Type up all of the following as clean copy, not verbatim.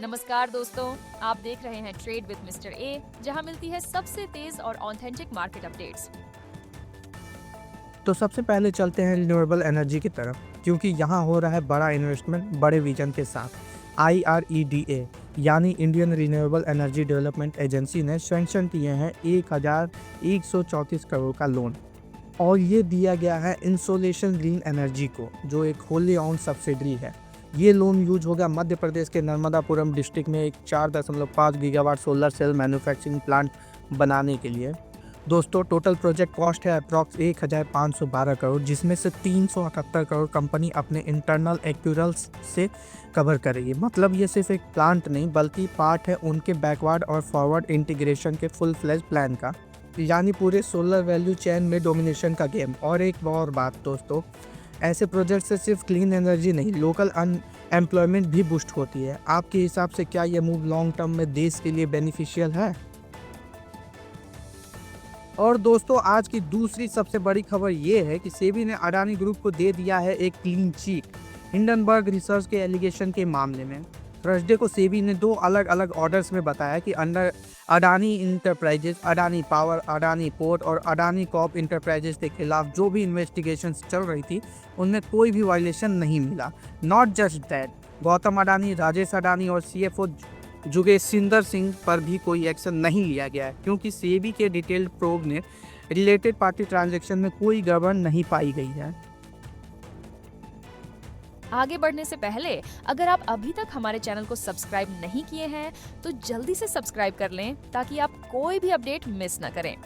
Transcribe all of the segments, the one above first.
नमस्कार दोस्तों, आप देख रहे हैं ट्रेड विद मिस्टर ए, जहां मिलती है सबसे तेज और ऑथेंटिक मार्केट अपडेट्स। तो सबसे पहले चलते हैं रिन्यूएबल एनर्जी की तरफ, क्योंकि यहाँ हो रहा है बड़ा इन्वेस्टमेंट बड़े विजन के साथ। IREDA यानी Indian renewable energy development agency ने सैंक्शन किए हैं 1134 करोड़ का लोन, और ये दिया गया है इंसोलेशन ग्रीन एनर्जी को, जो एक होली ऑन सब्सिडरी है। ये लोन यूज होगा मध्य प्रदेश के नर्मदापुरम डिस्ट्रिक्ट में एक 4.5 gigawatt solar cell manufacturing plant बनाने के लिए। दोस्तों, टोटल प्रोजेक्ट कॉस्ट है अप्रॉक्स 1512 करोड़, जिसमें से 378 करोड़ कंपनी अपने इंटरनल एक्यूरल्स से कवर करेगी। मतलब ये सिर्फ एक प्लांट नहीं बल्कि पार्ट है उनके बैकवर्ड और फॉरवर्ड इंटीग्रेशन के फुल फ्लेज प्लान का, यानी पूरे सोलर वैल्यू चेन में डोमिनेशन का गेम। और एक और बात दोस्तों, ऐसे प्रोजेक्ट से सिर्फ क्लीन एनर्जी नहीं, लोकल एम्प्लॉयमेंट भी बूस्ट होती है। आपके हिसाब से क्या ये मूव लॉन्ग टर्म में देश के लिए बेनिफिशियल है? और दोस्तों, आज की दूसरी सबसे बड़ी खबर ये है कि सेबी ने अडानी ग्रुप को दे दिया है एक क्लीन चिट हिंडनबर्ग रिसर्च के एलिगेशन के मामले में। थर्सडे को सेबी ने दो अलग अलग ऑर्डर्स में बताया कि under Adani enterprises, Adani power, Adani port और अडानी कॉर्प इंटरप्राइजेज के खिलाफ जो भी इन्वेस्टिगेशंस चल रही थी उनमें कोई भी वायलेशन नहीं मिला। Not just that, Gautam Adani, Rajesh Adani और CFO जुगेशिंदर सिंह पर भी कोई एक्शन नहीं लिया गया है, क्योंकि सेबी के डिटेल्ड प्रोब ने रिलेटेड पार्टी ट्रांजैक्शन में कोई गड़बड़ नहीं पाई गई है। आगे बढ़ने से पहले अगर आप अभी तक हमारे चैनल को सब्सक्राइब नहीं किए हैं तो जल्दी से सब्सक्राइब कर लें ताकि आप कोई भी अपडेट मिस न करें।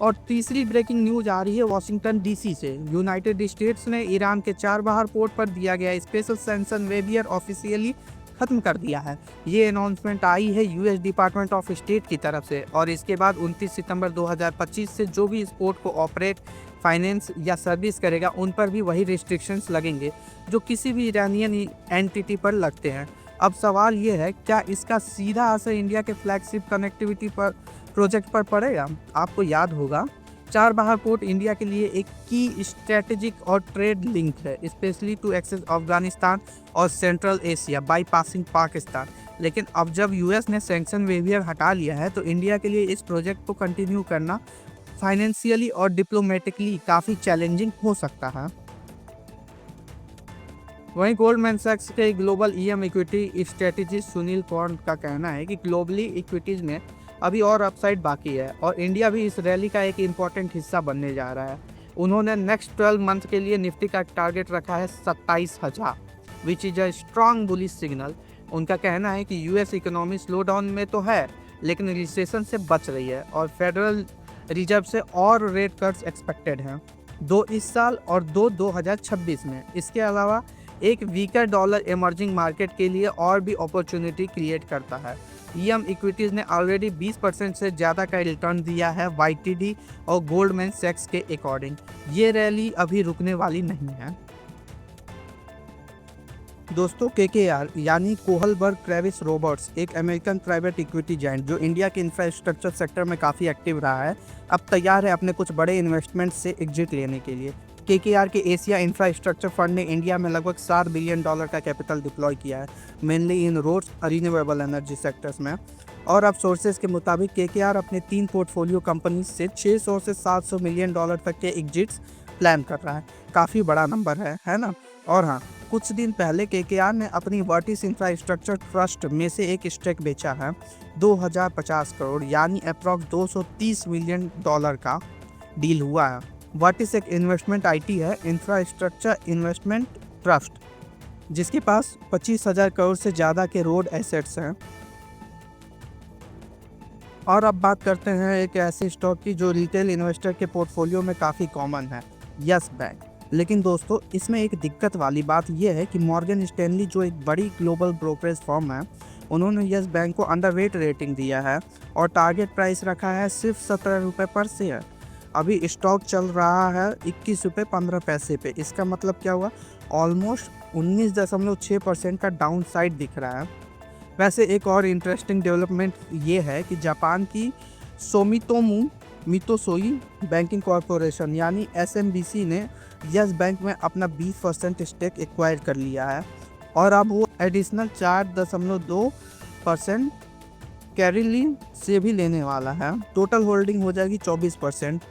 और तीसरी ब्रेकिंग न्यूज आ रही है वाशिंगटन DC से। यूनाइटेड स्टेट्स ने ईरान के चाबहार पोर्ट पर दिया गया स्पेशल सैंक्शन वेवियर ऑफिशियली खत्म कर दिया है। ये अनाउंसमेंट आई है US डिपार्टमेंट ऑफ स्टेट की तरफ से, और इसके बाद 29 सितंबर 2025 से जो भी इस पोर्ट को ऑपरेट, फाइनेंस या सर्विस करेगा उन पर भी वही रिस्ट्रिक्शंस लगेंगे जो किसी भी ईरानियन एंटिटी पर लगते हैं। अब सवाल ये है, क्या इसका सीधा असर इंडिया के फ्लैगशिप कनेक्टिविटी पर प्रोजेक्ट पर पड़ेगा? आपको याद होगा, चाबहार पोर्ट इंडिया के लिए एक की स्ट्रेटेजिक और ट्रेड लिंक है, स्पेशली टू एक्सेस अफगानिस्तान और central Asia by passing Pakistan. लेकिन अब जब US ने सैंक्शन वेवियर हटा लिया है तो इंडिया के लिए इस प्रोजेक्ट को कंटिन्यू करना फाइनेंशियली और डिप्लोमेटिकली काफ़ी चैलेंजिंग हो सकता है। वहीं गोल्डमैन सैक्स के global EM equity strategist Sunil Kaur का कहना है कि ग्लोबली इक्विटीज़ में अभी और अपसाइड बाकी है और इंडिया भी इस रैली का एक इम्पॉर्टेंट हिस्सा बनने जा रहा है। उन्होंने नेक्स्ट 12 मंथ के लिए निफ्टी का टारगेट रखा है 27,000, which is a strong bullish signal. उनका कहना है कि US इकोनॉमी स्लो डाउन में तो है लेकिन रिसेशन से बच रही है और फेडरल रिजर्व से और रेट कट्स एक्सपेक्टेड हैं, 2 इस साल और 2 2026 में। इसके अलावा एक वीकर डॉलर इमर्जिंग मार्केट के लिए और भी अपॉर्चुनिटी क्रिएट करता है। EM इक्विटीज़ ने ऑलरेडी 20% से ज़्यादा का रिटर्न दिया है YTD और गोल्डमैन सैक्स के अकॉर्डिंग। ये रैली अभी रुकने वाली नहीं है। दोस्तों, KKR यानी कोहलबर्ग ट्रेविस रॉबर्ट्स, एक अमेरिकन प्राइवेट इक्विटी जायंट जो इंडिया के इंफ्रास्ट्रक्चर सेक्टर में काफ़ी एक्टिव रहा है, अब तैयार है अपने कुछ बड़े इन्वेस्टमेंट से एग्जिट लेने के लिए। KKR के एशिया इंफ्रास्ट्रक्चर फंड ने इंडिया में लगभग $7 बिलियन का कैपिटल डिप्लॉय किया है, mainly in roads renewable energy sectors में। और अब सोर्सेज के मुताबिक KKR अपने 3 पोर्टफोलियो कंपनीज से $600 से $700 मिलियन तक के एग्जिट्स प्लान कर रहा है। काफ़ी बड़ा नंबर है ना? और हाँ, कुछ दिन पहले KKR ने अपनी वर्टिस इंफ्रास्ट्रक्चर ट्रस्ट में से एक स्टेक बेचा है 2050 करोड़, यानी अप्रॉक्स $230 मिलियन का डील हुआ है। वर्टिस एक इन्वेस्टमेंट IT है, इंफ्रास्ट्रक्चर इन्वेस्टमेंट ट्रस्ट, जिसके पास 25,000 करोड़ से ज़्यादा के रोड एसेट्स हैं। और अब बात करते हैं एक ऐसे स्टॉक की जो रिटेल इन्वेस्टर के पोर्टफोलियो में काफ़ी कॉमन है, यस बैंक। लेकिन दोस्तों, इसमें एक दिक्कत वाली बात यह है कि मॉर्गन स्टैनली, जो एक बड़ी ग्लोबल ब्रोकरेज फर्म है, उन्होंने यस बैंक को अंडरवेट रेटिंग दिया है और टारगेट प्राइस रखा है सिर्फ 17 रुपये पर शेयर। अभी स्टॉक चल रहा है 21 रुपये 15 पैसे पे। इसका मतलब क्या हुआ? ऑलमोस्ट 19.6% का डाउन साइड दिख रहा है। वैसे एक और इंटरेस्टिंग डेवलपमेंट ये है कि जापान की सोमितोमो मित्सुई बैंकिंग कॉरपोरेशन यानी SMBC ने यस बैंक में अपना 20% स्टेक एक्वायर कर लिया है और अब वो एडिशनल 4.2% कैरिलिन से भी लेने वाला है। टोटल होल्डिंग हो जाएगी 24%।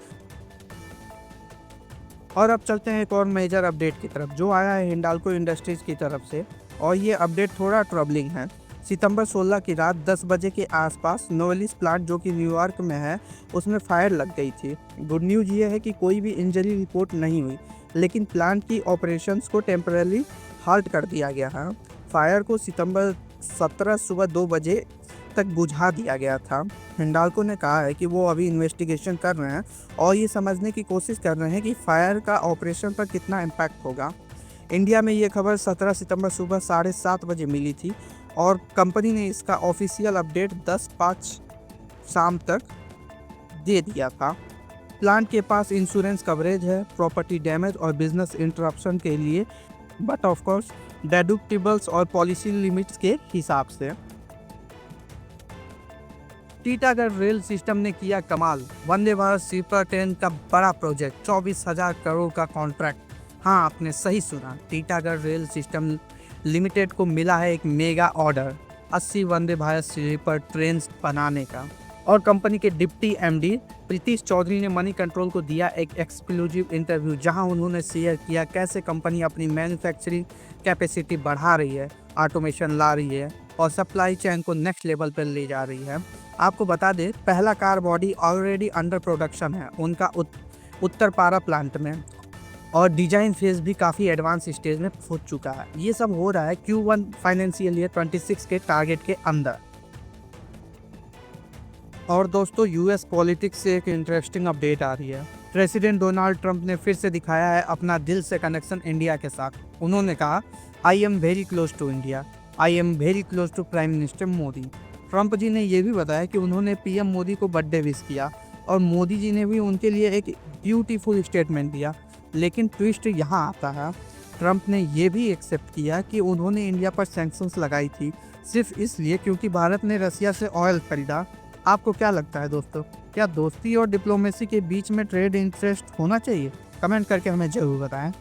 और अब चलते हैं एक और मेजर अपडेट की तरफ जो आया है हिंडाल्को इंडस्ट्रीज की तरफ से, और ये अपडेट थोड़ा ट्रबलिंग है। सितंबर 16 की रात 10 बजे के आसपास नोवेलिस प्लांट जो कि न्यूयॉर्क में है उसमें फायर लग गई थी। गुड न्यूज़ ये है कि कोई भी इंजरी रिपोर्ट नहीं हुई, लेकिन प्लांट की ऑपरेशंस को टेम्पररी हाल्ट कर दिया गया है। फायर को सितंबर 17 सुबह 2 बजे तक बुझा दिया गया था। हिंडाल्को ने कहा है कि वो अभी इन्वेस्टिगेशन कर रहे हैं और ये समझने की कोशिश कर रहे हैं कि फायर का ऑपरेशन पर कितना इम्पैक्ट होगा। इंडिया में ये खबर 17 सितंबर सुबह 7:30 बजे मिली थी और कंपनी ने इसका ऑफिशियल अपडेट 10:05 शाम तक दे दिया था। प्लांट के पास इंश्योरेंस कवरेज है प्रॉपर्टी डैमेज और बिजनेस इंटरप्शन के लिए, बट ऑफ कोर्स डेडक्टिबल्स और पॉलिसी लिमिट्स के हिसाब से। टीटागढ़ रेल सिस्टम ने किया कमाल, वंदे भारत स्लीपर ट्रेन का बड़ा प्रोजेक्ट 24,000 करोड़ का कॉन्ट्रैक्ट। हाँ, आपने सही सुना, टीटागढ़ रेल सिस्टम लिमिटेड को मिला है एक mega order 80 Vande Bharat sleeper train बनाने का। और कंपनी के डिप्टी एमडी प्रीतिश चौधरी ने मनी कंट्रोल को दिया एक एक्सक्लूसिव इंटरव्यू जहां उन्होंने शेयर किया कैसे कंपनी अपनी मैन्युफैक्चरिंग कैपेसिटी बढ़ा रही है, ऑटोमेशन ला रही है और सप्लाई चेन को नेक्स्ट लेवल पर ले जा रही है। आपको बता दें, पहला car body already under production है उनका उत्तरपारा प्लांट में, और डिजाइन फेज भी काफ़ी एडवांस स्टेज में पहुंच चुका है। ये सब हो रहा है Q1 फाइनेंशियल ईयर 26 के टारगेट के अंदर। और दोस्तों, यूएस पॉलिटिक्स से एक इंटरेस्टिंग अपडेट आ रही है। प्रेसिडेंट डोनाल्ड ट्रंप ने फिर से दिखाया है अपना दिल से कनेक्शन इंडिया के साथ। उन्होंने कहा, I am very close to India, I am very close to prime minister Modi. Trump ji ने यह भी बताया कि उन्होंने पीएम मोदी को बर्थडे विश किया और मोदी जी ने भी उनके लिए एक ब्यूटीफुल स्टेटमेंट दिया। लेकिन ट्विस्ट यहाँ आता है, ट्रंप ने यह भी एक्सेप्ट किया कि उन्होंने इंडिया पर सैंक्शंस लगाई थी सिर्फ इसलिए क्योंकि भारत ने रसिया से ऑयल खरीदा। आपको क्या लगता है दोस्तों, क्या दोस्ती और डिप्लोमेसी के बीच में ट्रेड इंटरेस्ट होना चाहिए? कमेंट करके हमें जरूर बताएं।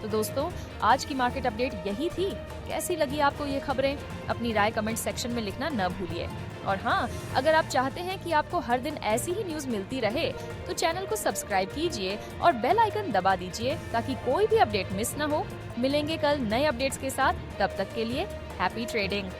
तो दोस्तों, आज की मार्केट अपडेट यही थी। कैसी लगी आपको ये खबरें? अपनी राय कमेंट सेक्शन में लिखना न भूलिए। और हाँ, अगर आप चाहते हैं कि आपको हर दिन ऐसी ही न्यूज़ मिलती रहे तो चैनल को सब्सक्राइब कीजिए और बेल आइकन दबा दीजिए ताकि कोई भी अपडेट मिस न हो। मिलेंगे कल नए अपडेट्स के साथ, तब तक के लिए हैप्पी ट्रेडिंग।